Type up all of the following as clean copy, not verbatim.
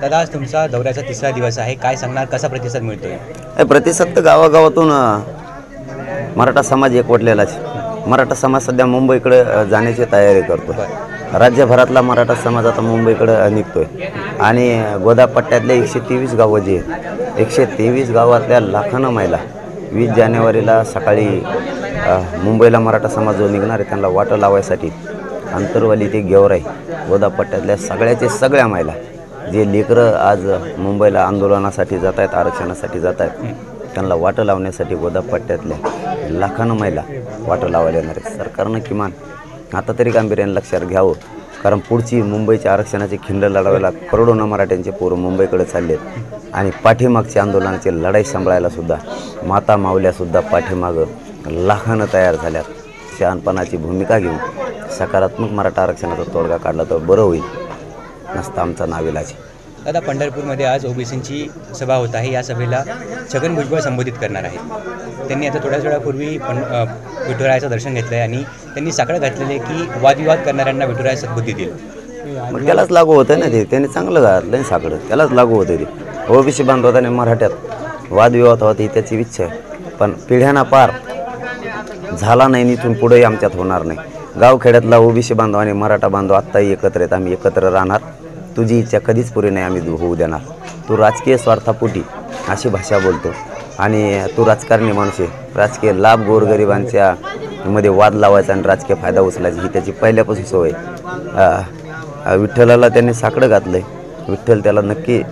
दादा, आज तुमचा दौऱ्याचा तिसरा दिवस आहे, काय सांगणार, कसा प्रतिसाद मिळतोय? प्रतिसाद तर गावागावातून मराठा समाज एकवटलेलाच. मराठा समाज सध्या मुंबईकडे जाण्याची तयारी करतो. राज्यभरातला मराठा समाज आता मुंबईकडे निघतोय आणि गोदा पट्ट्यातले 123 गावं जी आहेत, 123 गावातल्या लाखांना महिला 20 जानेवारीला सकाळी मुंबईला मराठा समाज जो निघणार आहे त्यांना वाटं लावायसाठी अंतरवाली ते गेवराई गोदा पट्ट्यातल्या सगळ्या महिला जे लेकरं आज मुंबईला आंदोलनासाठी जात आहेत, आरक्षणासाठी जात आहेत, त्यांना वाटं लावण्यासाठी गोदा पट्ट्यातल्या लाखांना महिला वाटं लावायला येणार आहेत. सरकारनं किमान आता तरी गांभीर्याने लक्षात घ्यावं, कारण पुढची मुंबईच्या आरक्षणाची खिंड लढवायला करोडोना मराठ्यांचे पोरं मुंबईकडे चालले आहेत आणि पाठीमागच्या आंदोलनाची लढाई सांभाळायलासुद्धा माता मावल्यासुद्धा पाठीमागं लाखानं तयार झाल्यात. शहाणपणाची भूमिका घेऊन सकारात्मक मराठा आरक्षणाचा तोडगा काढला तर बरं होईल, नसता आमचा नाविलाज. दादा, पंढरपूरमध्ये आज ओबीसींची सभा होत आहे. या सभेला छगन भुजबळ संबोधित करणार आहेत. त्यांनी आता थोड्याच वेळापूर्वी विठुरायाचं दर्शन घेतलं आहे आणि त्यांनी साकडं घातलेले की वादविवाद करणाऱ्यांना विठुराया सद्बुद्धी देईल. मग त्यालाच लागू होतं ना ते, त्यांनी चांगलं घातलं नाही साकडं, त्यालाच लागू होतं ते. ओबीसी बांधवताने मराठ्यात वादविवाद होता ही त्याची इच्छा आहे, पण पिढ्यांना पार झाला नाही, इथून पुढेही आमच्यात होणार नाही. गावखेड्यातला ओबीसी बांधव आणि मराठा बांधव आत्ताही एकत्र आहेत, आम्ही एकत्र राहणार. तुझी इच्छा कधीच पुरी नाही आम्ही होऊ देणार. तू राजकीय स्वार्थापोटी अशी भाषा बोलतो आणि तू राजकारणी माणूस आहे. राजकीय लाभ गोरगरिबांच्या मध्ये वाद लावायचा आणि राजकीय फायदा उचलायचा ही त्याची पहिल्यापासून सवय. विठ्ठलाला त्यांनी साकडं घातलं आहे. विठ्ठल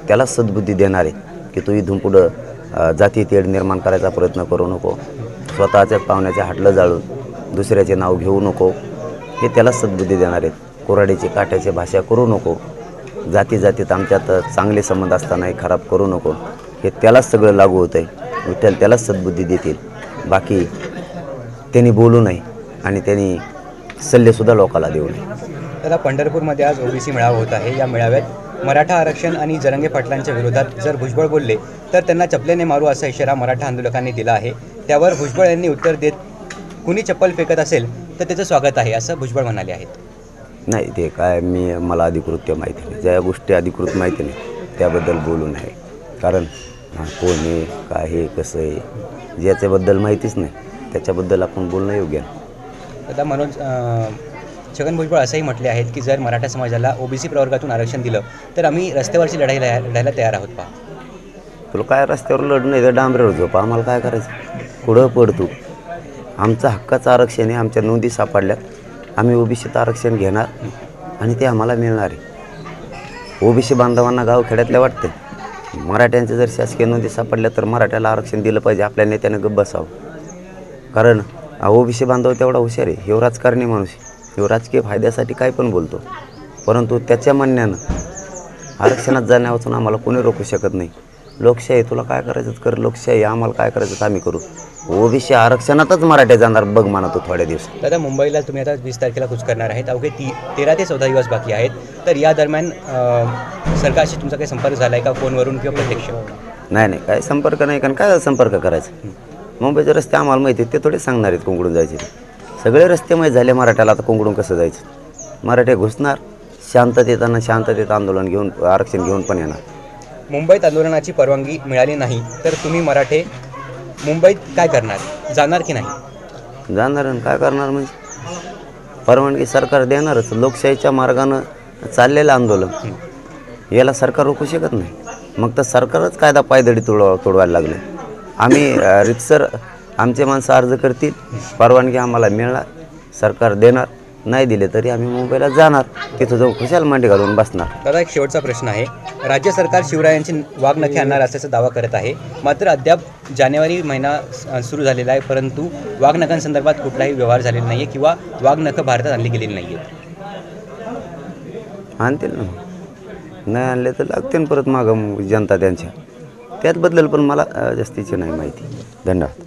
त्याला सद्बुद्धी देणार आहे की तू इथून पुढं जाती तेढ निर्माण करायचा प्रयत्न करू नको, स्वतःच्या पाहुण्याच्या हाटलं जाळून दुसऱ्याचे नाव घेऊ नको, हे त्याला सद्बुद्धी देणार आहेत. कोराडीची काट्याची भाषा करू नको, जातीत आमच्यात चांगले संबंध असतानाही खराब करू नको, हे त्यालाच सगळं लागू होतं आहे. विठ्ठल त्यालाच सद्बुद्धी देतील, बाकी त्यांनी बोलू नये आणि त्यांनी सल्लेसुद्धा लोकांना देऊ नये. दादा, पंढरपूरमध्ये आज ओबीसी मेळावा होत आहे. या मेळाव्यात मराठा आरक्षण आणि जरांगे पाटलांच्या विरोधात जर भुजबळ बोलले तर त्यांना चपलेने मारू असा इशारा मराठा आंदोलकांनी दिला आहे. त्यावर भुजबळ यांनी उत्तर देत, कुणी चप्पल फेकत असेल तर त्याचं स्वागत आहे असं भुजबळ म्हणाले आहेत. नाही, ते काय मला अधिकृत माहिती नाही. ज्या गोष्टी अधिकृत माहिती नाही त्याबद्दल बोलू नये, कारण कोण आहे, काय आहे, कसं आहे, ज्याच्याबद्दल माहितीच नाही त्याच्याबद्दल आपण बोलणं योग्य नाही. दादा, म्हणून छगन भुजबळ असंही म्हटले आहेत की जर मराठा समाजाला ओबीसी प्रवर्गातून आरक्षण दिलं तर आम्ही रस्त्यावरची लढाई लढायला तयार आहोत. पहा, तुला काय रस्त्यावर लढणं आहे तर डांबऱ्यावर झोपा, आम्हाला काय करायचं, पुढं पडतो. आमचं हक्काचं आरक्षण आहे, आमच्या नोंदी सापडल्यात, आम्ही ओबीसीचं आरक्षण घेणार आणि ते आम्हाला मिळणार आहे. ओबीसी बांधवांना गावखेड्यातल्या वाटते मराठ्यांच्या जर शासकीय नोंदी सापडल्या तर मराठ्याला आरक्षण दिलं पाहिजे, आपल्या नेत्यानं गप्प बसावं. कारण ओबीसी बांधव तेवढा हुशार आहे, ह्यो राजकारणी माणूस आहे, ह्यो राजकीय फायद्यासाठी काय पण बोलतो, परंतु त्याच्या म्हणण्यानं आरक्षणात जाण्यापासून आम्हाला कोणी रोखू शकत नाही. लोकशाही, तुला काय करायचं कर, लोकशाही, आम्हाला काय करायचं आम्ही करू. ओबीसी आरक्षणातच मराठ्या जाणार बघ म्हणतो थोड्या दिवस. दादा, मुंबईला तुम्ही आता 20 तारखेला कूच करणार आहेत, अवघे 13 ते 14 दिवस बाकी आहेत, तर या दरम्यान सरकारशी तुमचा काही संपर्क झाला आहे का, फोनवरून किंवा प्रत्यक्ष? नाही, काय संपर्क नाही, कारण काय संपर्क करायचा. मुंबईचे रस्ते आम्हाला माहिती आहेत, ते थोडे सांगणार आहेत कोंकडून जायचे. सगळे रस्ते माहीत झाले मराठ्याला, आता कोंकडून कसं जायचं. मराठे घुसणार शांततेत आंदोलन घेऊन, आरक्षण घेऊन पण येणार. मुंबईत आंदोलनाची परवानगी मिळाली नाही तर तुम्ही मराठे मुंबईत काय करणार, जाणार की नाही? जाणार आणि काय करणार म्हणजे परवानगी सरकार देणारच. लोकशाहीच्या मार्गानं चाललेलं आंदोलन याला सरकार रोखू शकत नाही. मग तर सरकारच कायदा पायदळी तोडवायला लागले. आम्ही रितसर आमचे माणसं अर्ज करतील, परवानगी आम्हाला मिळणार, सरकार देणार, नाही दिले तरी आम्ही मुंबईला जाणार, तिथं जाऊन खुशाल मांडी घालून बसणार. दादा, एक शेवटचा प्रश्न आहे. राज्य सरकार शिवरायांची वाघनखे आणणार असल्याचा दावा करत आहे, मात्र अद्याप जानेवारी महिना सुरू झालेला आहे, परंतु वाघनखांसंदर्भात कुठलाही व्यवहार झालेला नाही आहे किंवा वाघनखं भारतात आणली गेलेली नाही आहेत. आणतील ना, नाही आणले तर लागतील परत मागं जनता त्यांच्या, त्याचबद्दल पण मला जास्तीची नाही माहिती. धन्यवाद.